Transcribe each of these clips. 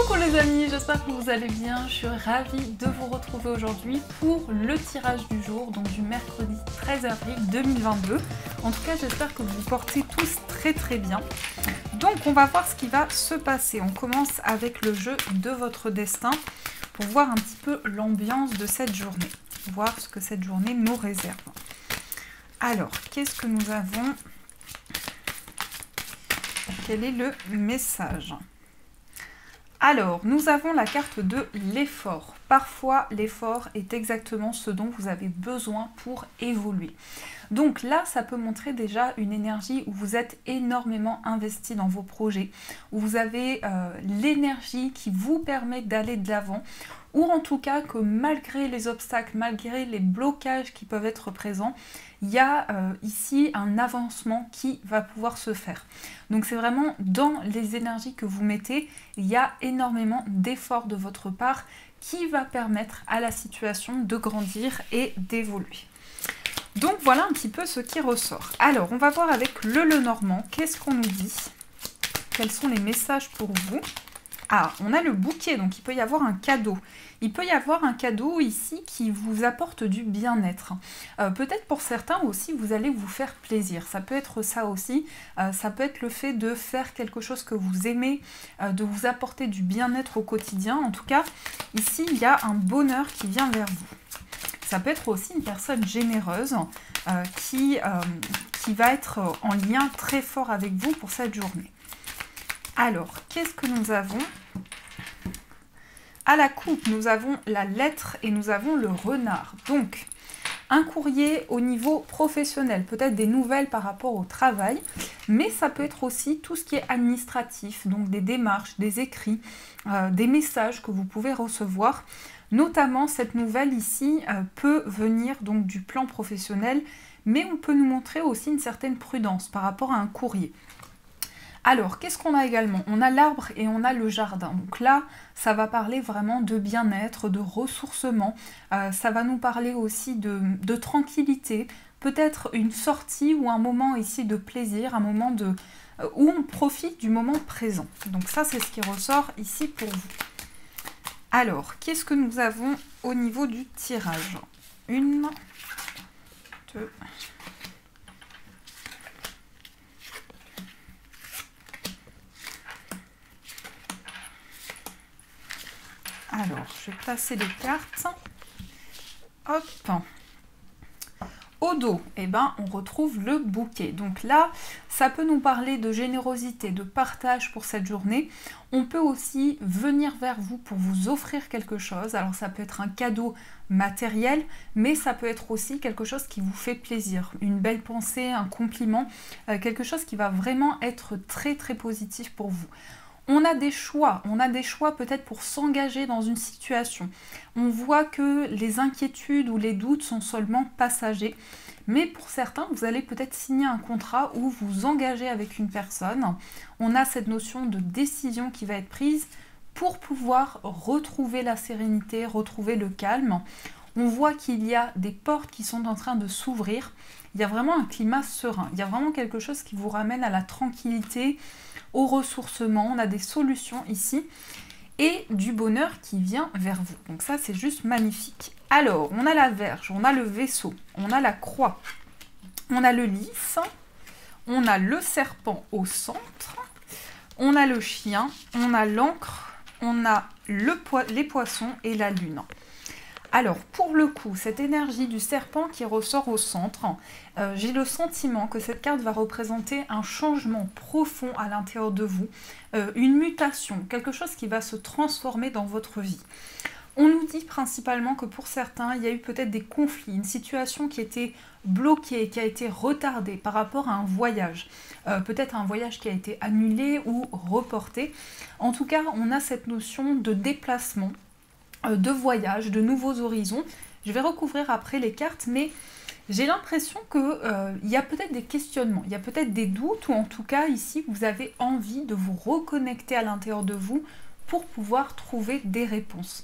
Coucou les amis, j'espère que vous allez bien. Je suis ravie de vous retrouver aujourd'hui pour le tirage du jour, donc du mercredi 13 avril 2022. En tout cas, j'espère que vous vous portez tous très bien. Donc on va voir ce qui va se passer. On commence avec le jeu de votre destin pour voir un petit peu l'ambiance de cette journée. Voir ce que cette journée nous réserve. Alors, qu'est-ce que nous avons? Quel est le message? Alors, nous avons la carte de l'effort. Parfois, l'effort est exactement ce dont vous avez besoin pour évoluer. Donc là, ça peut montrer déjà une énergie où vous êtes énormément investi dans vos projets, où vous avez l'énergie qui vous permet d'aller de l'avant, ou en tout cas que malgré les obstacles, malgré les blocages qui peuvent être présents, il y a ici un avancement qui va pouvoir se faire. Donc c'est vraiment dans les énergies que vous mettez, il y a énormément d'efforts de votre part qui va permettre à la situation de grandir et d'évoluer. Donc voilà un petit peu ce qui ressort. Alors on va voir avec le Lenormand, qu'est-ce qu'on nous dit? Quels sont les messages pour vous? Ah, on a le bouquet, donc il peut y avoir un cadeau. Il peut y avoir un cadeau ici qui vous apporte du bien-être. Peut-être pour certains aussi, vous allez vous faire plaisir. Ça peut être ça aussi. Ça peut être le fait de faire quelque chose que vous aimez, de vous apporter du bien-être au quotidien. En tout cas, ici, il y a un bonheur qui vient vers vous. Ça peut être aussi une personne généreuse qui va être en lien très fort avec vous pour cette journée. Alors, qu'est-ce que nous avons? À la coupe, nous avons la lettre et nous avons le renard. Donc, un courrier au niveau professionnel, peut-être des nouvelles par rapport au travail, mais ça peut être aussi tout ce qui est administratif, donc des démarches, des écrits, des messages que vous pouvez recevoir. Notamment, cette nouvelle ici peut venir donc du plan professionnel, mais on peut nous montrer aussi une certaine prudence par rapport à un courrier. Alors, qu'est-ce qu'on a également? On a l'arbre et on a le jardin. Donc là, ça va parler vraiment de bien-être, de ressourcement. Ça va nous parler aussi de tranquillité. Peut-être une sortie ou un moment ici de plaisir, un moment où on profite du moment présent. Donc ça, c'est ce qui ressort ici pour vous. Alors, qu'est-ce que nous avons au niveau du tirage? 1, 2... Alors, je vais placer les cartes. Hop. Au dos, eh ben, on retrouve le bouquet. Donc là, ça peut nous parler de générosité, de partage pour cette journée. On peut aussi venir vers vous pour vous offrir quelque chose. Alors ça peut être un cadeau matériel, mais ça peut être aussi quelque chose qui vous fait plaisir. Une belle pensée, un compliment, quelque chose qui va vraiment être très positif pour vous. On a des choix peut-être pour s'engager dans une situation. On voit que les inquiétudes ou les doutes sont seulement passagers, mais pour certains, vous allez peut-être signer un contrat ou vous engager avec une personne. On a cette notion de décision qui va être prise pour pouvoir retrouver la sérénité, retrouver le calme. On voit qu'il y a des portes qui sont en train de s'ouvrir. Il y a vraiment un climat serein. Il y a vraiment quelque chose qui vous ramène à la tranquillité, au ressourcement. On a des solutions ici et du bonheur qui vient vers vous. Donc ça, c'est juste magnifique. Alors, on a la verge, on a le vaisseau, on a la croix, on a le lys, on a le serpent au centre, on a le chien, on a l'encre, on a les poissons et la lune. Alors, pour le coup, cette énergie du serpent qui ressort au centre, j'ai le sentiment que cette carte va représenter un changement profond à l'intérieur de vous, une mutation, quelque chose qui va se transformer dans votre vie. On nous dit principalement que pour certains, il y a eu peut-être des conflits, une situation qui était bloquée, qui a été retardée par rapport à un voyage. Peut-être un voyage qui a été annulé ou reporté. En tout cas, on a cette notion de déplacement, de voyage, de nouveaux horizons. Je vais recouvrir après les cartes, mais j'ai l'impression qu'il y a peut-être des questionnements, il y a peut-être des doutes, ou en tout cas ici vous avez envie de vous reconnecter à l'intérieur de vous pour pouvoir trouver des réponses.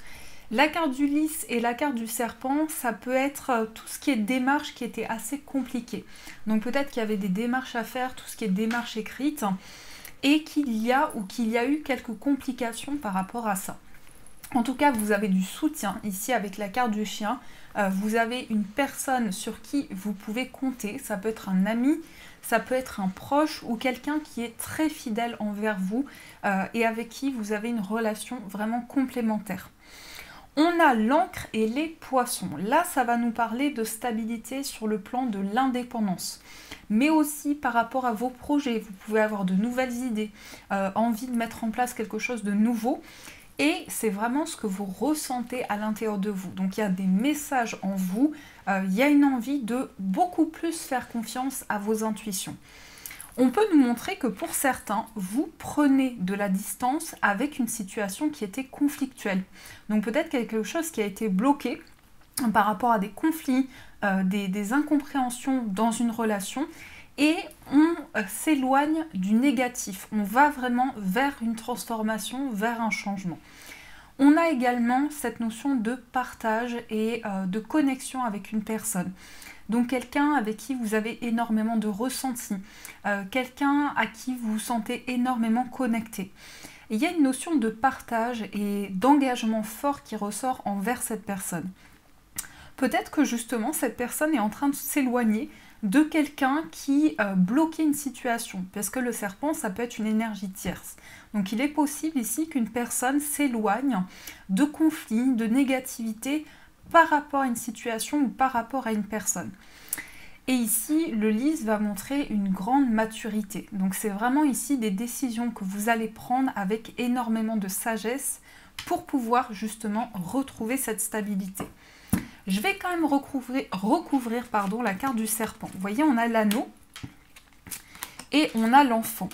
La carte du lys et la carte du serpent, ça peut être tout ce qui est démarche qui était assez compliqué. Donc peut-être qu'il y avait des démarches à faire, tout ce qui est démarche écrite, et qu'il y a eu quelques complications par rapport à ça. En tout cas, vous avez du soutien ici avec la carte du chien. Vous avez une personne sur qui vous pouvez compter. Ça peut être un ami, ça peut être un proche ou quelqu'un qui est très fidèle envers vous et avec qui vous avez une relation vraiment complémentaire. On a l'Ancre et les Poissons. Là, ça va nous parler de stabilité sur le plan de l'indépendance, mais aussi par rapport à vos projets. Vous pouvez avoir de nouvelles idées, envie de mettre en place quelque chose de nouveau. Et c'est vraiment ce que vous ressentez à l'intérieur de vous. Donc il y a des messages en vous, il y a une envie de beaucoup plus faire confiance à vos intuitions. On peut nous montrer que pour certains, vous prenez de la distance avec une situation qui était conflictuelle. Donc peut-être quelque chose qui a été bloqué par rapport à des conflits, des incompréhensions dans une relation. Et on s'éloigne du négatif, on va vraiment vers une transformation, vers un changement. On a également cette notion de partage et de connexion avec une personne. Donc quelqu'un avec qui vous avez énormément de ressentis, quelqu'un à qui vous vous sentez énormément connecté. Et il y a une notion de partage et d'engagement fort qui ressort envers cette personne. Peut-être que justement cette personne est en train de s'éloigner de quelqu'un qui bloquait une situation, parce que le serpent, ça peut être une énergie tierce. Donc il est possible ici qu'une personne s'éloigne de conflits, de négativité par rapport à une situation ou par rapport à une personne. Et ici, le lys va montrer une grande maturité. Donc c'est vraiment ici des décisions que vous allez prendre avec énormément de sagesse pour pouvoir justement retrouver cette stabilité. Je vais quand même recouvrir la carte du serpent. Vous voyez, on a l'anneau et on a l'enfant.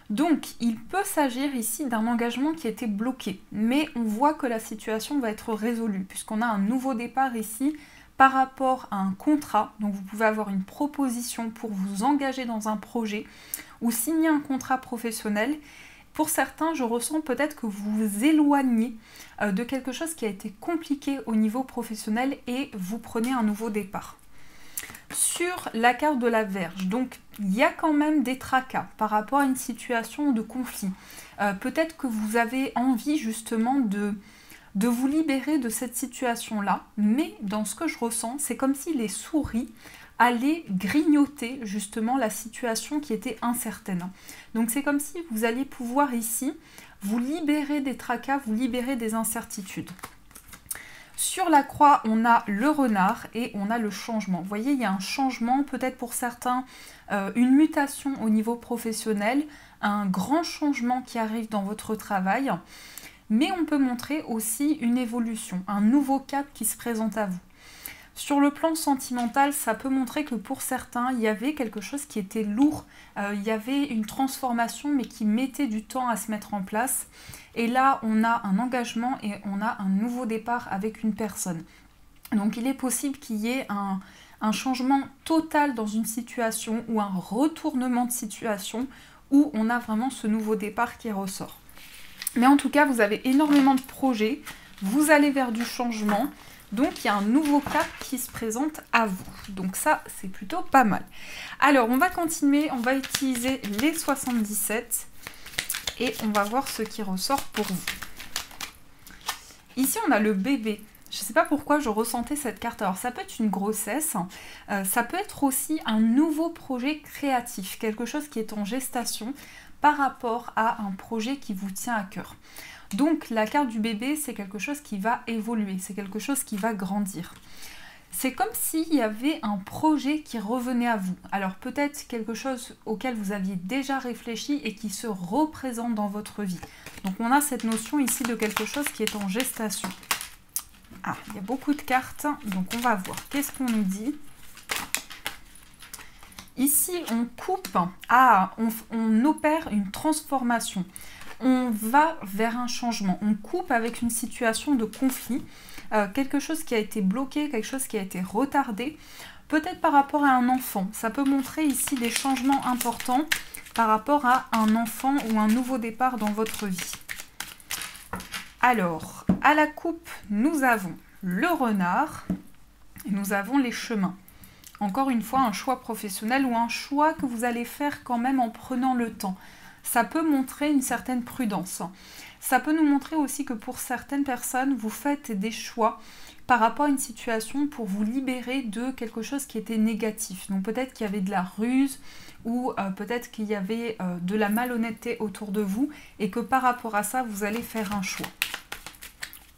Donc, il peut s'agir ici d'un engagement qui était bloqué. Mais on voit que la situation va être résolue puisqu'on a un nouveau départ ici par rapport à un contrat. Donc, vous pouvez avoir une proposition pour vous engager dans un projet ou signer un contrat professionnel. Pour certains, je ressens peut-être que vous vous éloignez de quelque chose qui a été compliqué au niveau professionnel et vous prenez un nouveau départ. Sur la carte de la Vierge, donc il y a quand même des tracas par rapport à une situation de conflit. Peut-être que vous avez envie justement de vous libérer de cette situation-là, mais dans ce que je ressens, c'est comme si les souris allaient grignoter justement la situation qui était incertaine. Donc c'est comme si vous alliez pouvoir ici vous libérer des tracas, vous libérer des incertitudes. Sur la croix, on a le renard et on a le changement. Vous voyez, il y a un changement, peut-être pour certains, une mutation au niveau professionnel, un grand changement qui arrive dans votre travail, mais on peut montrer aussi une évolution, un nouveau cap qui se présente à vous. Sur le plan sentimental, ça peut montrer que pour certains, il y avait quelque chose qui était lourd, il y avait une transformation mais qui mettait du temps à se mettre en place. Et là, on a un engagement et on a un nouveau départ avec une personne. Donc il est possible qu'il y ait un changement total dans une situation ou un retournement de situation où on a vraiment ce nouveau départ qui ressort. Mais en tout cas, vous avez énormément de projets, vous allez vers du changement. Donc, il y a un nouveau cap qui se présente à vous. Donc ça, c'est plutôt pas mal. Alors, on va continuer. On va utiliser les 77. Et on va voir ce qui ressort pour vous. Ici, on a le bébé. Je ne sais pas pourquoi je ressentais cette carte. Alors, ça peut être une grossesse. Ça peut être aussi un nouveau projet créatif. Quelque chose qui est en gestation par rapport à un projet qui vous tient à cœur. Donc la carte du bébé, c'est quelque chose qui va évoluer, c'est quelque chose qui va grandir. C'est comme s'il y avait un projet qui revenait à vous. Alors peut-être quelque chose auquel vous aviez déjà réfléchi et qui se représente dans votre vie. Donc on a cette notion ici de quelque chose qui est en gestation. Ah, il y a beaucoup de cartes, donc on va voir. Qu'est-ce qu'on nous dit ? Ici, on coupe, on opère une transformation. On va vers un changement, on coupe avec une situation de conflit, quelque chose qui a été bloqué, quelque chose qui a été retardé, peut-être par rapport à un enfant. Ça peut montrer ici des changements importants par rapport à un enfant ou un nouveau départ dans votre vie. Alors, à la coupe, nous avons le renard et nous avons les chemins. Encore une fois, un choix professionnel ou un choix que vous allez faire quand même en prenant le temps. ça peut montrer une certaine prudence. Ça peut nous montrer aussi que pour certaines personnes, vous faites des choix par rapport à une situation pour vous libérer de quelque chose qui était négatif. Donc peut-être qu'il y avait de la ruse ou peut-être qu'il y avait de la malhonnêteté autour de vous et que par rapport à ça, vous allez faire un choix.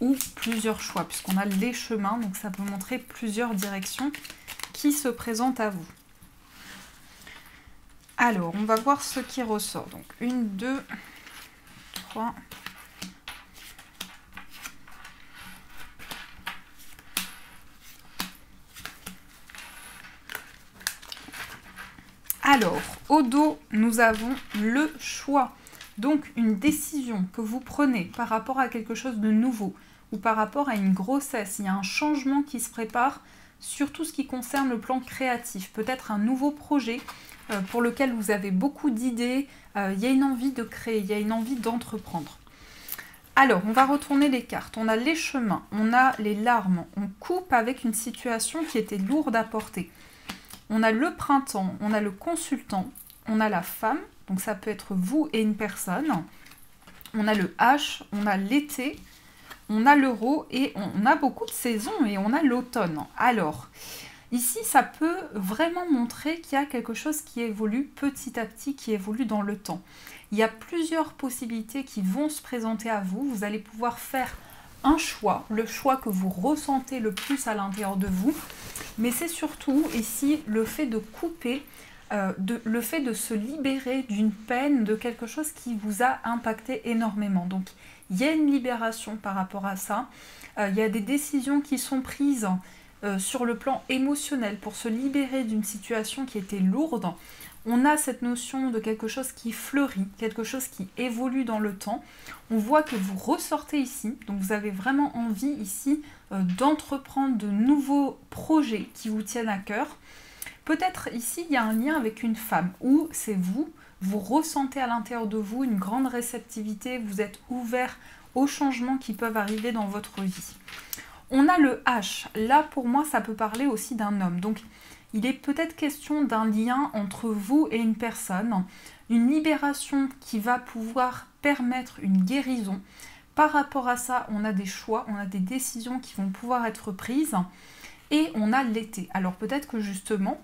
Ou plusieurs choix, puisqu'on a les chemins, donc ça peut montrer plusieurs directions qui se présentent à vous. Alors, on va voir ce qui ressort. Donc, 1, 2, 3... Alors, au dos, nous avons le choix. Donc, une décision que vous prenez par rapport à quelque chose de nouveau ou par rapport à une grossesse. Il y a un changement qui se prépare sur tout ce qui concerne le plan créatif. Peut-être un nouveau projet pour lequel vous avez beaucoup d'idées. Il y a une envie de créer, il y a une envie d'entreprendre. Alors, on va retourner les cartes. On a les chemins, on a les larmes. On coupe avec une situation qui était lourde à porter. On a le printemps, on a le consultant, on a la femme, donc ça peut être vous et une personne. On a le H, on a l'été, on a l'euro et on a beaucoup de saisons et on a l'automne. Alors, ici, ça peut vraiment montrer qu'il y a quelque chose qui évolue petit à petit, qui évolue dans le temps. Il y a plusieurs possibilités qui vont se présenter à vous. Vous allez pouvoir faire un choix, le choix que vous ressentez le plus à l'intérieur de vous. Mais c'est surtout ici le fait de couper, le fait de se libérer d'une peine, de quelque chose qui vous a impacté énormément. Donc, il y a une libération par rapport à ça. Il y a des décisions qui sont prises sur le plan émotionnel pour se libérer d'une situation qui était lourde. On a cette notion de quelque chose qui fleurit, quelque chose qui évolue dans le temps. On voit que vous ressortez ici, donc vous avez vraiment envie ici d'entreprendre de nouveaux projets qui vous tiennent à cœur. Peut-être ici, il y a un lien avec une femme, ou c'est vous ressentez à l'intérieur de vous une grande réceptivité, vous êtes ouvert aux changements qui peuvent arriver dans votre vie. On a le H, là pour moi ça peut parler aussi d'un homme, donc il est peut-être question d'un lien entre vous et une personne, une libération qui va pouvoir permettre une guérison. Par rapport à ça, on a des choix, on a des décisions qui vont pouvoir être prises et on a l'été. Alors peut-être que justement,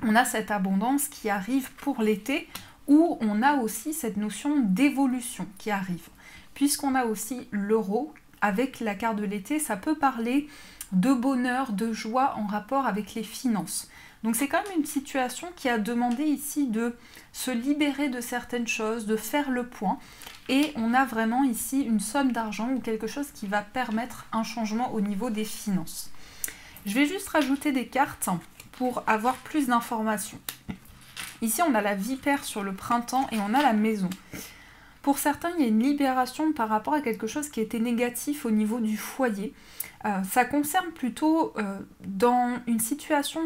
on a cette abondance qui arrive pour l'été où on a aussi cette notion d'évolution qui arrive. Puisqu'on a aussi l'euro avec la carte de l'été, ça peut parler de bonheur, de joie en rapport avec les finances. Donc c'est quand même une situation qui a demandé ici de se libérer de certaines choses, de faire le point. Et on a vraiment ici une somme d'argent ou quelque chose qui va permettre un changement au niveau des finances. Je vais juste rajouter des cartes pour avoir plus d'informations. Ici on a la vipère sur le printemps et on a la maison. Pour certains, il y a une libération par rapport à quelque chose qui était négatif au niveau du foyer. Ça concerne plutôt dans une situation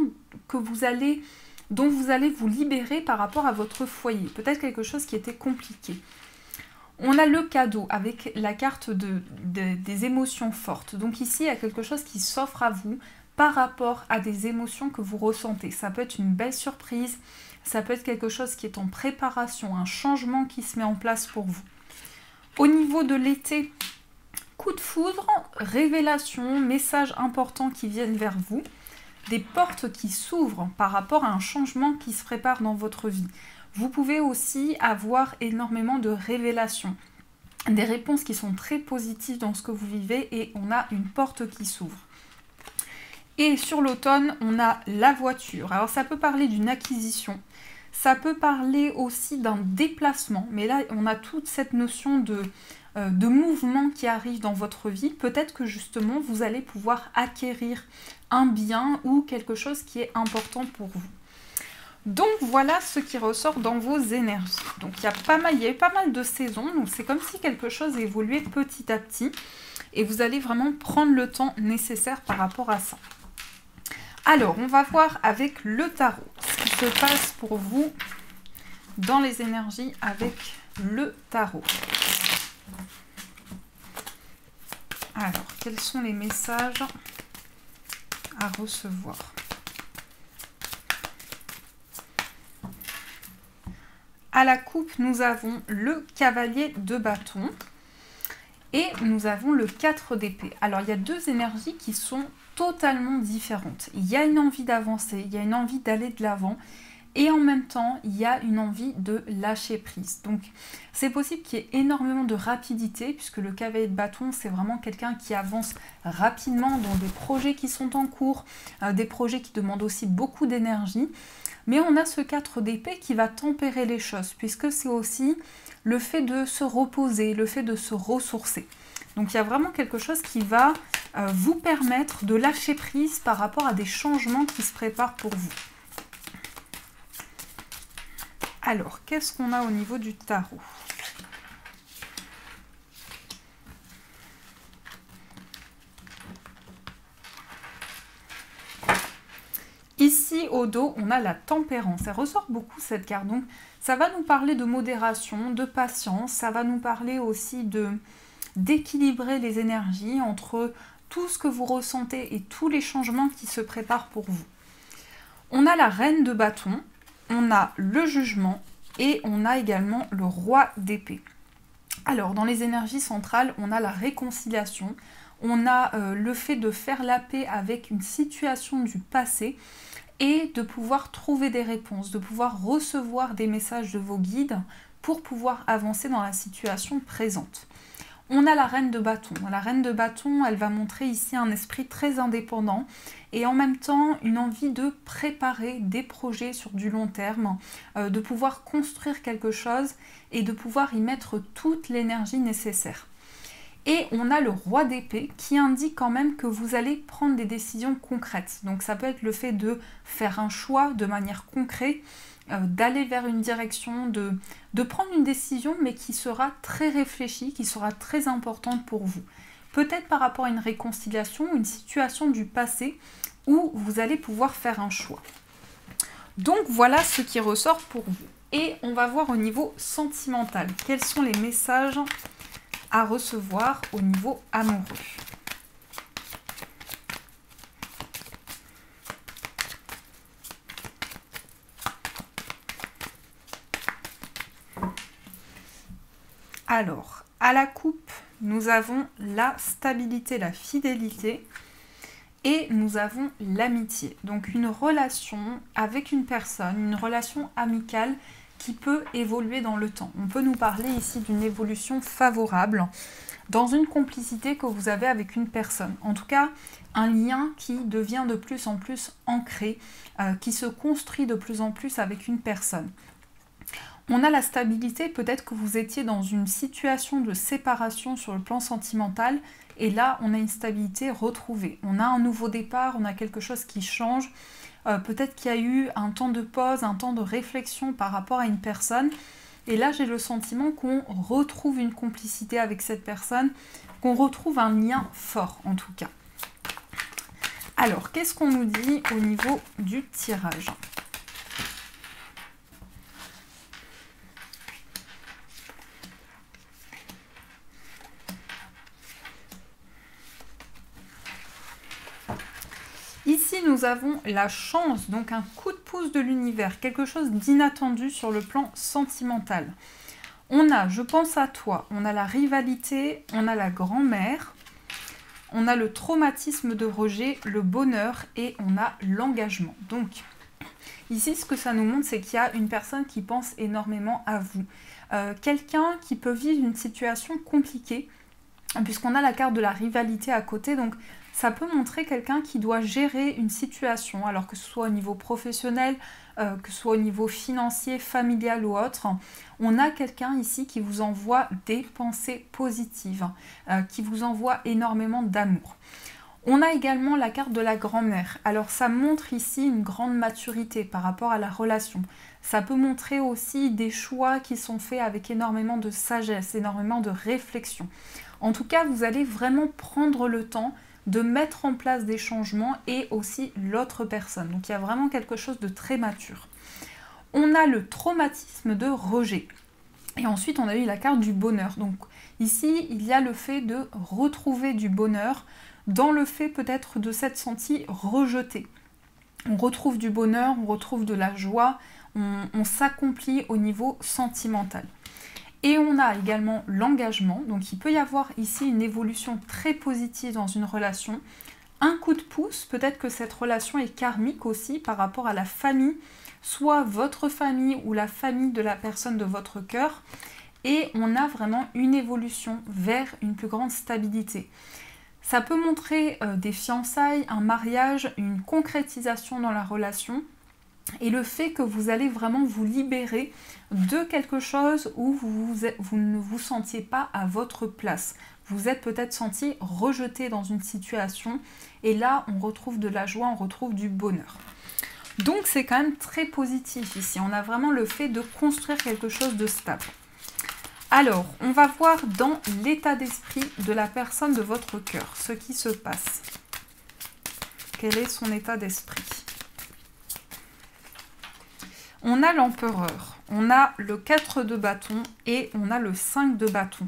dont vous allez vous libérer par rapport à votre foyer. Peut-être quelque chose qui était compliqué. On a le cadeau avec la carte des émotions fortes. Donc ici, il y a quelque chose qui s'offre à vous par rapport à des émotions que vous ressentez. Ça peut être une belle surprise. Ça peut être quelque chose qui est en préparation, un changement qui se met en place pour vous. Au niveau de l'été, coup de foudre, révélation, messages importants qui viennent vers vous, des portes qui s'ouvrent par rapport à un changement qui se prépare dans votre vie. Vous pouvez aussi avoir énormément de révélations, des réponses qui sont très positives dans ce que vous vivez et on a une porte qui s'ouvre. Et sur l'automne, on a la voiture. Alors ça peut parler d'une acquisition, ça peut parler aussi d'un déplacement, mais là on a toute cette notion de mouvement qui arrive dans votre vie. Peut-être que justement vous allez pouvoir acquérir un bien ou quelque chose qui est important pour vous. Donc voilà ce qui ressort dans vos énergies. Donc il y a eu pas mal de saisons, donc c'est comme si quelque chose évoluait petit à petit et vous allez vraiment prendre le temps nécessaire par rapport à ça. Alors, on va voir avec le tarot ce qui se passe pour vous dans les énergies avec le tarot. Alors, quels sont les messages à recevoir? à la coupe, nous avons le cavalier de bâton et nous avons le 4 d'épée. Alors, il y a deux énergies qui sont totalement différentes. Il y a une envie d'avancer, il y a une envie d'aller de l'avant et en même temps, il y a une envie de lâcher prise. Donc, c'est possible qu'il y ait énormément de rapidité puisque le cavalier de bâton, c'est vraiment quelqu'un qui avance rapidement dans des projets qui sont en cours, des projets qui demandent aussi beaucoup d'énergie. Mais on a ce 4 d'épée qui va tempérer les choses, puisque c'est aussi le fait de se reposer, le fait de se ressourcer. Donc il y a vraiment quelque chose qui va vous permettre de lâcher prise par rapport à des changements qui se préparent pour vous. Alors, qu'est-ce qu'on a au niveau du tarot ? Ici, au dos, on a la tempérance. Elle ressort beaucoup, cette carte. Donc, ça va nous parler de modération, de patience. Ça va nous parler aussi d'équilibrer les énergies entre tout ce que vous ressentez et tous les changements qui se préparent pour vous. On a la reine de bâton, on a le jugement et on a également le roi d'épée. Alors, dans les énergies centrales, on a la réconciliation. On a le fait de faire la paix avec une situation du passé et de pouvoir trouver des réponses, de pouvoir recevoir des messages de vos guides pour pouvoir avancer dans la situation présente. On a la reine de bâton. La reine de bâton, elle va montrer ici un esprit très indépendant et en même temps une envie de préparer des projets sur du long terme, de pouvoir construire quelque chose et de pouvoir y mettre toute l'énergie nécessaire. Et on a le roi d'épée qui indique quand même que vous allez prendre des décisions concrètes. Donc ça peut être le fait de faire un choix de manière concrète, d'aller vers une direction, de prendre une décision mais qui sera très réfléchie, qui sera très importante pour vous. Peut-être par rapport à une réconciliation, une situation du passé où vous allez pouvoir faire un choix. Donc voilà ce qui ressort pour vous. Et on va voir au niveau sentimental. Quels sont les messages à recevoir au niveau amoureux. Alors, à la coupe, nous avons la stabilité, la fidélité et nous avons l'amitié. Donc une relation avec une personne, une relation amicale qui peut évoluer dans le temps. On peut nous parler ici d'une évolution favorable dans une complicité que vous avez avec une personne. En tout cas, un lien qui devient de plus en plus ancré, qui se construit de plus en plus avec une personne. On a la stabilité, peut-être que vous étiez dans une situation de séparation sur le plan sentimental, et là, on a une stabilité retrouvée. On a un nouveau départ, on a quelque chose qui change. Peut-être qu'il y a eu un temps de pause, un temps de réflexion par rapport à une personne. Et là, j'ai le sentiment qu'on retrouve une complicité avec cette personne, qu'on retrouve un lien fort en tout cas. Alors, qu'est-ce qu'on nous dit au niveau du tirage ? Ici, nous avons la chance, donc un coup de pouce de l'univers, quelque chose d'inattendu sur le plan sentimental. On a, je pense à toi, on a la rivalité, on a la grand-mère, on a le traumatisme de rejet, le bonheur et on a l'engagement. Donc, ici, ce que ça nous montre, c'est qu'il y a une personne qui pense énormément à vous. Quelqu'un qui peut vivre une situation compliquée, puisqu'on a la carte de la rivalité à côté, donc ça peut montrer quelqu'un qui doit gérer une situation, alors que ce soit au niveau professionnel, que ce soit au niveau financier, familial ou autre. On a quelqu'un ici qui vous envoie des pensées positives, qui vous envoie énormément d'amour. On a également la carte de la grand-mère. Alors ça montre ici une grande maturité par rapport à la relation. Ça peut montrer aussi des choix qui sont faits avec énormément de sagesse, énormément de réflexion. En tout cas, vous allez vraiment prendre le temps de mettre en place des changements et aussi l'autre personne. Donc il y a vraiment quelque chose de très mature. On a le traumatisme de rejet. Et ensuite, on a eu la carte du bonheur. Donc ici, il y a le fait de retrouver du bonheur dans le fait peut-être de s'être senti rejeté. On retrouve du bonheur, on retrouve de la joie, on s'accomplit au niveau sentimental. Et on a également l'engagement, donc il peut y avoir ici une évolution très positive dans une relation. Un coup de pouce, peut-être que cette relation est karmique aussi par rapport à la famille, soit votre famille ou la famille de la personne de votre cœur. Et on a vraiment une évolution vers une plus grande stabilité. Ça peut montrer des fiançailles, un mariage, une concrétisation dans la relation. Et le fait que vous allez vraiment vous libérer de quelque chose où vous ne vous sentiez pas à votre place. Vous êtes peut-être senti rejeté dans une situation et là on retrouve de la joie, on retrouve du bonheur. Donc c'est quand même très positif ici. On a vraiment le fait de construire quelque chose de stable. Alors, on va voir dans l'état d'esprit de la personne de votre cœur, ce qui se passe. Quel est son état d'esprit ? On a l'empereur, on a le 4 de bâton et on a le 5 de bâton.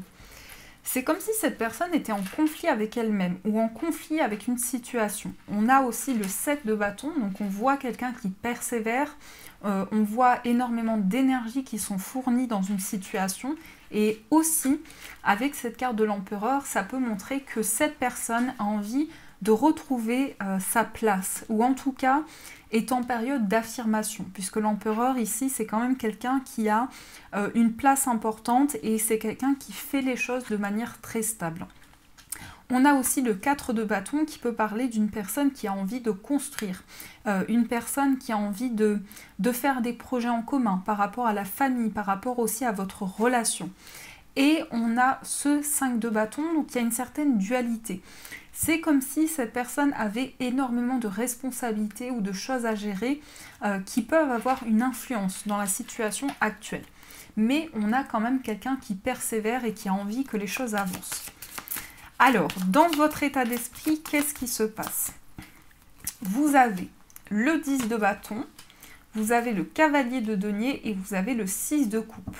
C'est comme si cette personne était en conflit avec elle-même ou en conflit avec une situation. On a aussi le 7 de bâton, donc on voit quelqu'un qui persévère, on voit énormément d'énergie qui sont fournies dans une situation. Et aussi, avec cette carte de l'empereur, ça peut montrer que cette personne a envie de retrouver sa place, ou en tout cas est en période d'affirmation, puisque l'empereur ici c'est quand même quelqu'un qui a une place importante et c'est quelqu'un qui fait les choses de manière très stable. On a aussi le 4 de bâton qui peut parler d'une personne qui a envie de construire, une personne qui a envie de faire des projets en commun par rapport à la famille, par rapport aussi à votre relation. Et on a ce 5 de bâton, donc il y a une certaine dualité. C'est comme si cette personne avait énormément de responsabilités ou de choses à gérer qui peuvent avoir une influence dans la situation actuelle. Mais on a quand même quelqu'un qui persévère et qui a envie que les choses avancent. Alors, dans votre état d'esprit, qu'est-ce qui se passe? Vous avez le 10 de bâton, vous avez le cavalier de denier et vous avez le 6 de coupe.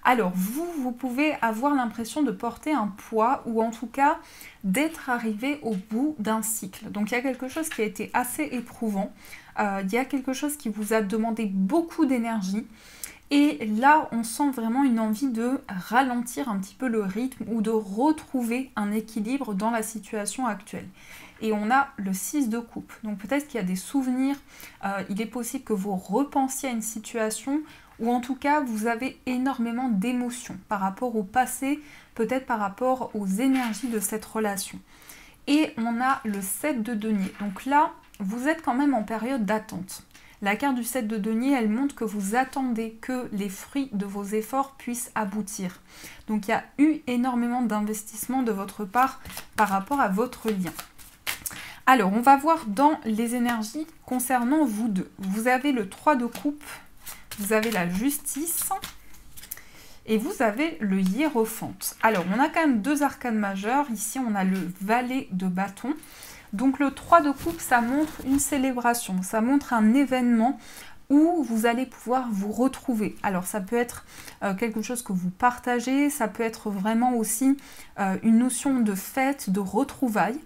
Alors, vous pouvez avoir l'impression de porter un poids ou en tout cas d'être arrivé au bout d'un cycle. Donc, il y a quelque chose qui a été assez éprouvant. Il y a quelque chose qui vous a demandé beaucoup d'énergie. Et là, on sent vraiment une envie de ralentir un petit peu le rythme ou de retrouver un équilibre dans la situation actuelle. Et on a le 6 de coupe. Donc peut-être qu'il y a des souvenirs, il est possible que vous repensiez à une situation ou en tout cas vous avez énormément d'émotions par rapport au passé, peut-être par rapport aux énergies de cette relation. Et on a le 7 de denier. Donc là, vous êtes quand même en période d'attente. La carte du 7 de denier, elle montre que vous attendez que les fruits de vos efforts puissent aboutir. Donc il y a eu énormément d'investissement de votre part par rapport à votre lien. Alors, on va voir dans les énergies concernant vous deux. Vous avez le 3 de coupe, vous avez la justice et vous avez le hiérophante. Alors, on a quand même deux arcanes majeures. Ici, on a le valet de bâton. Donc le 3 de coupe, ça montre une célébration, ça montre un événement où vous allez pouvoir vous retrouver. Alors ça peut être quelque chose que vous partagez, ça peut être vraiment aussi une notion de fête, de retrouvailles.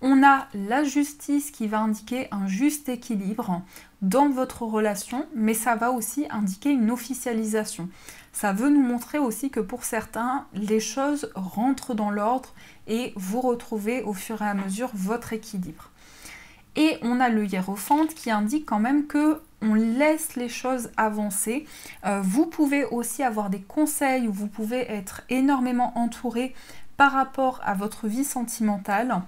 On a la justice qui va indiquer un juste équilibre dans votre relation, mais ça va aussi indiquer une officialisation. Ça veut nous montrer aussi que pour certains, les choses rentrent dans l'ordre et vous retrouvez au fur et à mesure votre équilibre. Et on a le hiérophante qui indique quand même que on laisse les choses avancer. Vous pouvez aussi avoir des conseils, vous pouvez être énormément entouré par rapport à votre vie sentimentale.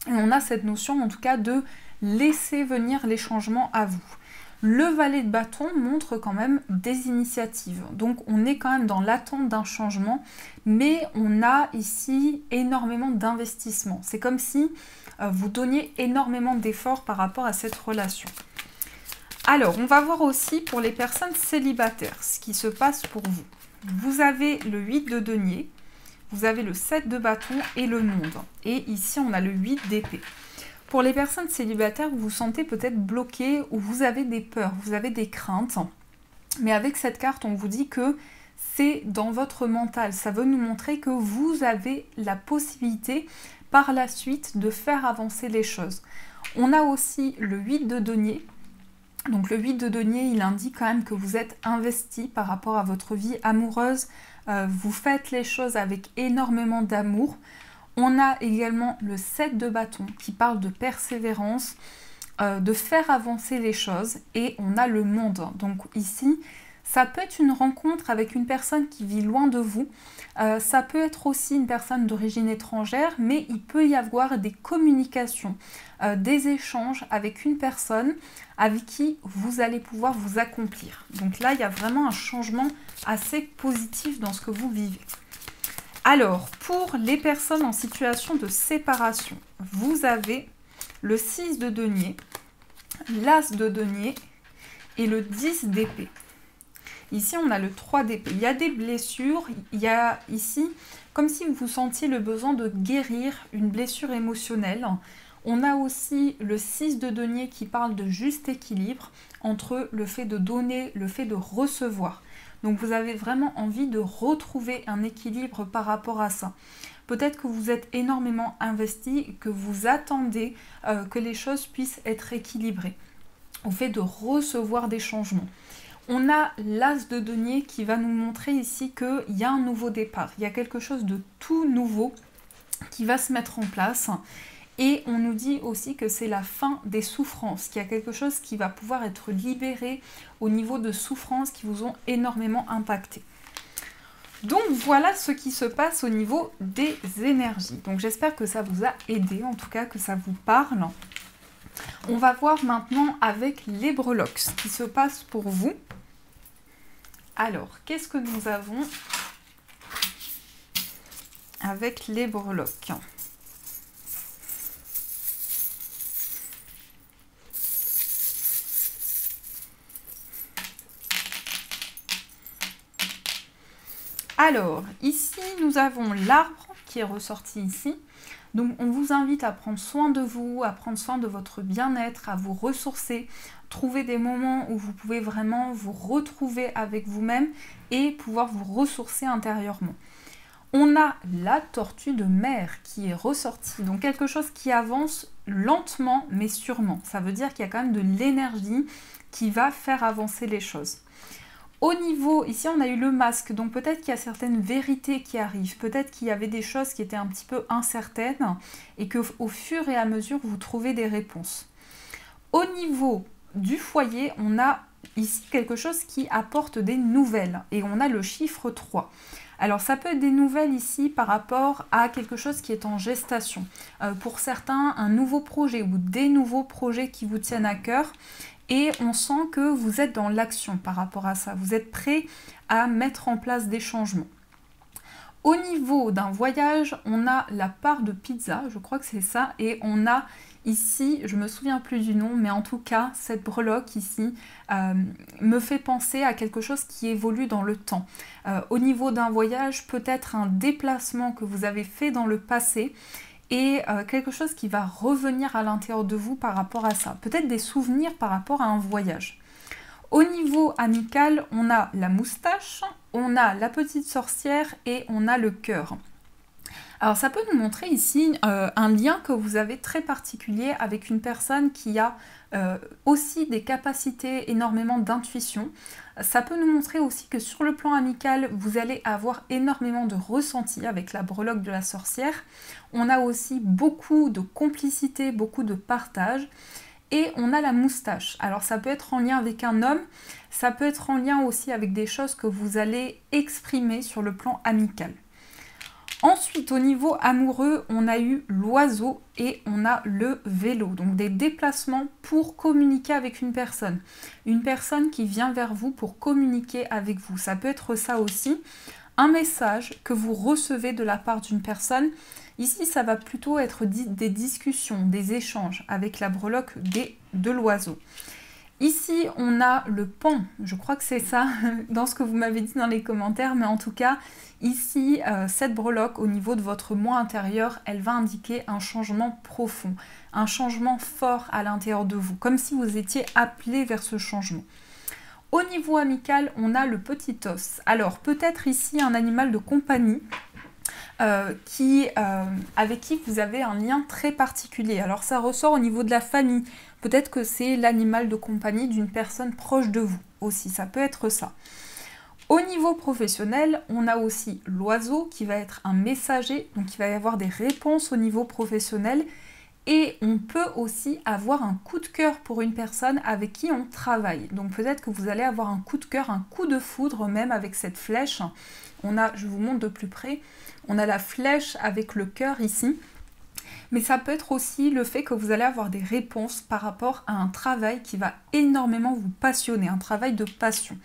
Et on a cette notion en tout cas de laisser venir les changements à vous. Le valet de bâton montre quand même des initiatives. Donc on est quand même dans l'attente d'un changement, mais on a ici énormément d'investissement. C'est comme si vous donniez énormément d'efforts par rapport à cette relation. Alors, on va voir aussi pour les personnes célibataires ce qui se passe pour vous. Vous avez le 8 de denier, vous avez le 7 de bâton et le monde. Et ici, on a le 8 d'épée. Pour les personnes célibataires, vous vous sentez peut-être bloqué ou vous avez des peurs, vous avez des craintes. Mais avec cette carte, on vous dit que c'est dans votre mental. Ça veut nous montrer que vous avez la possibilité par la suite de faire avancer les choses. On a aussi le 8 de denier. Donc le 8 de denier, il indique quand même que vous êtes investi par rapport à votre vie amoureuse. Vous faites les choses avec énormément d'amour. On a également le 7 de bâton qui parle de persévérance, de faire avancer les choses. Et on a le monde. Donc ici, ça peut être une rencontre avec une personne qui vit loin de vous. Ça peut être aussi une personne d'origine étrangère, mais il peut y avoir des communications, des échanges avec une personne avec qui vous allez pouvoir vous accomplir. Donc là, il y a vraiment un changement assez positif dans ce que vous vivez. Alors, pour les personnes en situation de séparation, vous avez le 6 de denier, l'as de denier et le 10 d'épée. Ici, on a le 3 d'épée. Il y a des blessures. Il y a ici, comme si vous sentiez le besoin de guérir une blessure émotionnelle. On a aussi le 6 de denier qui parle de juste équilibre entre le fait de donner, le fait de recevoir. Donc, vous avez vraiment envie de retrouver un équilibre par rapport à ça. Peut-être que vous êtes énormément investi, que vous attendez que les choses puissent être équilibrées. Au fait de recevoir des changements. On a l'as de denier qui va nous montrer ici qu'il y a un nouveau départ. Il y a quelque chose de tout nouveau qui va se mettre en place. Et on nous dit aussi que c'est la fin des souffrances, qu'il y a quelque chose qui va pouvoir être libéré au niveau de souffrances qui vous ont énormément impacté. Donc voilà ce qui se passe au niveau des énergies. Donc j'espère que ça vous a aidé, en tout cas que ça vous parle. On va voir maintenant avec les breloques ce qui se passe pour vous. Alors, qu'est-ce que nous avons avec les breloques? Alors, ici, nous avons l'arbre qui est ressorti ici. Donc, on vous invite à prendre soin de vous, à prendre soin de votre bien-être, à vous ressourcer, trouver des moments où vous pouvez vraiment vous retrouver avec vous-même et pouvoir vous ressourcer intérieurement. On a la tortue de mer qui est ressortie, donc quelque chose qui avance lentement mais sûrement. Ça veut dire qu'il y a quand même de l'énergie qui va faire avancer les choses. Au niveau, ici on a eu le masque, donc peut-être qu'il y a certaines vérités qui arrivent, peut-être qu'il y avait des choses qui étaient un petit peu incertaines et qu'au fur et à mesure vous trouvez des réponses. Au niveau du foyer, on a ici quelque chose qui apporte des nouvelles et on a le chiffre 3. Alors ça peut être des nouvelles ici par rapport à quelque chose qui est en gestation. Pour certains, un nouveau projet ou des nouveaux projets qui vous tiennent à cœur. Et on sent que vous êtes dans l'action par rapport à ça. Vous êtes prêt à mettre en place des changements. Au niveau d'un voyage, on a la part de pizza, je crois que c'est ça. Et on a ici, je ne me souviens plus du nom, mais en tout cas, cette breloque ici me fait penser à quelque chose qui évolue dans le temps. Au niveau d'un voyage, peut-être un déplacement que vous avez fait dans le passé. Et quelque chose qui va revenir à l'intérieur de vous par rapport à ça. Peut-être des souvenirs par rapport à un voyage. Au niveau amical, on a la moustache, on a la petite sorcière et on a le cœur. Alors ça peut nous montrer ici un lien que vous avez très particulier avec une personne qui a aussi des capacités énormément d'intuition. Ça peut nous montrer aussi que sur le plan amical, vous allez avoir énormément de ressenti avec la breloque de la sorcière. On a aussi beaucoup de complicité, beaucoup de partage. Et on a la moustache. Alors ça peut être en lien avec un homme, ça peut être en lien aussi avec des choses que vous allez exprimer sur le plan amical. Ensuite, au niveau amoureux, on a eu l'oiseau et on a le vélo. Donc des déplacements pour communiquer avec une personne. Une personne qui vient vers vous pour communiquer avec vous. Ça peut être ça aussi. Un message que vous recevez de la part d'une personne. Ici, ça va plutôt être des discussions, des échanges avec la breloque de l'oiseau. Ici, on a le pan, je crois que c'est ça, dans ce que vous m'avez dit dans les commentaires, mais en tout cas, ici, cette breloque, au niveau de votre moi intérieur, elle va indiquer un changement profond, un changement fort à l'intérieur de vous, comme si vous étiez appelé vers ce changement. Au niveau amical, on a le petit os. Alors, peut-être ici un animal de compagnie. avec qui vous avez un lien très particulier. Alors ça ressort au niveau de la famille. Peut-être que c'est l'animal de compagnie d'une personne proche de vous aussi. Ça peut être ça. Au niveau professionnel, on a aussi l'oiseau qui va être un messager. Donc il va y avoir des réponses au niveau professionnel. Et on peut aussi avoir un coup de cœur pour une personne avec qui on travaille. Donc peut-être que vous allez avoir un coup de cœur, un coup de foudre même avec cette flèche. Je vous montre de plus près, on a la flèche avec le cœur ici. Mais ça peut être aussi le fait que vous allez avoir des réponses par rapport à un travail qui va énormément vous passionner, un travail de passion.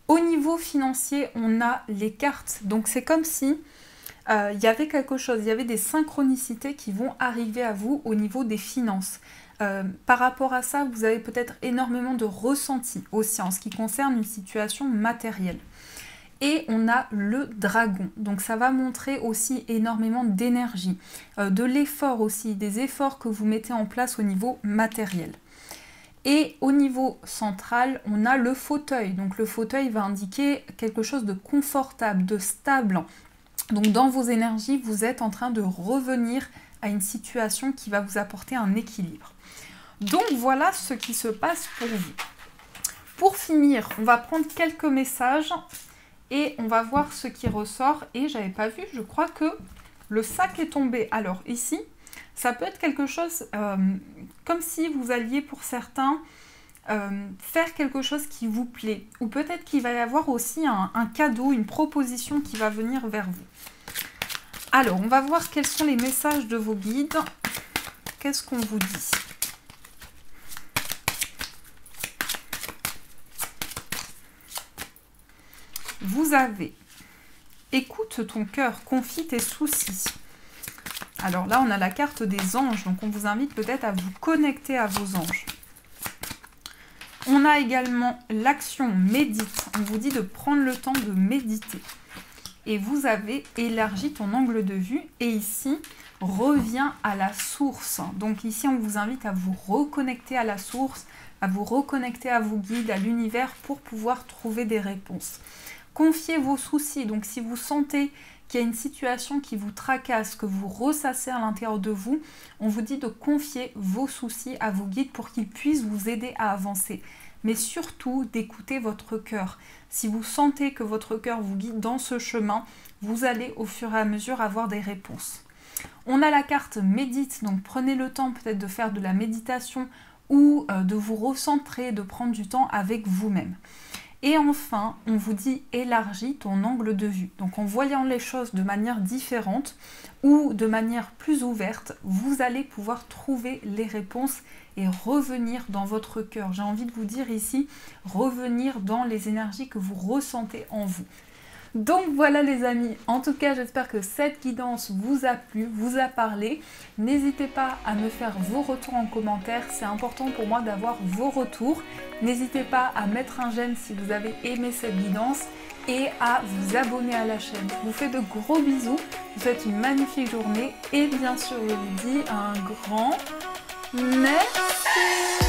Au niveau financier, on a les cartes. Donc c'est comme si il y avait quelque chose, il y avait des synchronicités qui vont arriver à vous au niveau des finances. Par rapport à ça, vous avez peut-être énormément de ressentis aussi en ce qui concerne une situation matérielle. Et on a le dragon, donc ça va montrer aussi énormément d'énergie, de l'effort aussi, des efforts que vous mettez en place au niveau matériel. Et au niveau central, on a le fauteuil, donc le fauteuil va indiquer quelque chose de confortable, de stable. Donc dans vos énergies, vous êtes en train de revenir à une situation qui va vous apporter un équilibre. Donc voilà ce qui se passe pour vous. Pour finir, on va prendre quelques messages et on va voir ce qui ressort. Et j'avais pas vu, je crois que le sac est tombé. Alors ici, ça peut être quelque chose comme si vous alliez pour certains faire quelque chose qui vous plaît. Ou peut-être qu'il va y avoir aussi un cadeau, une proposition qui va venir vers vous. Alors, on va voir quels sont les messages de vos guides. Qu'est-ce qu'on vous dit ? Vous avez « Écoute ton cœur, confie tes soucis ». Alors là, on a la carte des anges, donc on vous invite peut-être à vous connecter à vos anges. On a également l'action « Médite ». On vous dit de prendre le temps de méditer. Et vous avez élargi ton angle de vue. Et ici, reviens à la source. Donc ici, on vous invite à vous reconnecter à la source, à vous reconnecter à vos guides, à l'univers pour pouvoir trouver des réponses. Confiez vos soucis. Donc si vous sentez qu'il y a une situation qui vous tracasse, que vous ressassez à l'intérieur de vous, on vous dit de confier vos soucis à vos guides pour qu'ils puissent vous aider à avancer. Mais surtout d'écouter votre cœur. Si vous sentez que votre cœur vous guide dans ce chemin, vous allez au fur et à mesure avoir des réponses. On a la carte médite, donc prenez le temps peut-être de faire de la méditation ou de vous recentrer, de prendre du temps avec vous-même. Et enfin, on vous dit élargis ton angle de vue. Donc en voyant les choses de manière différente ou de manière plus ouverte, vous allez pouvoir trouver les réponses et revenir dans votre cœur. J'ai envie de vous dire ici, revenir dans les énergies que vous ressentez en vous. Donc voilà les amis, en tout cas j'espère que cette guidance vous a plu, vous a parlé. N'hésitez pas à me faire vos retours en commentaire, c'est important pour moi d'avoir vos retours. N'hésitez pas à mettre un j'aime si vous avez aimé cette guidance et à vous abonner à la chaîne. Je vous fais de gros bisous, je vous souhaite une magnifique journée et bien sûr je vous dis un grand merci.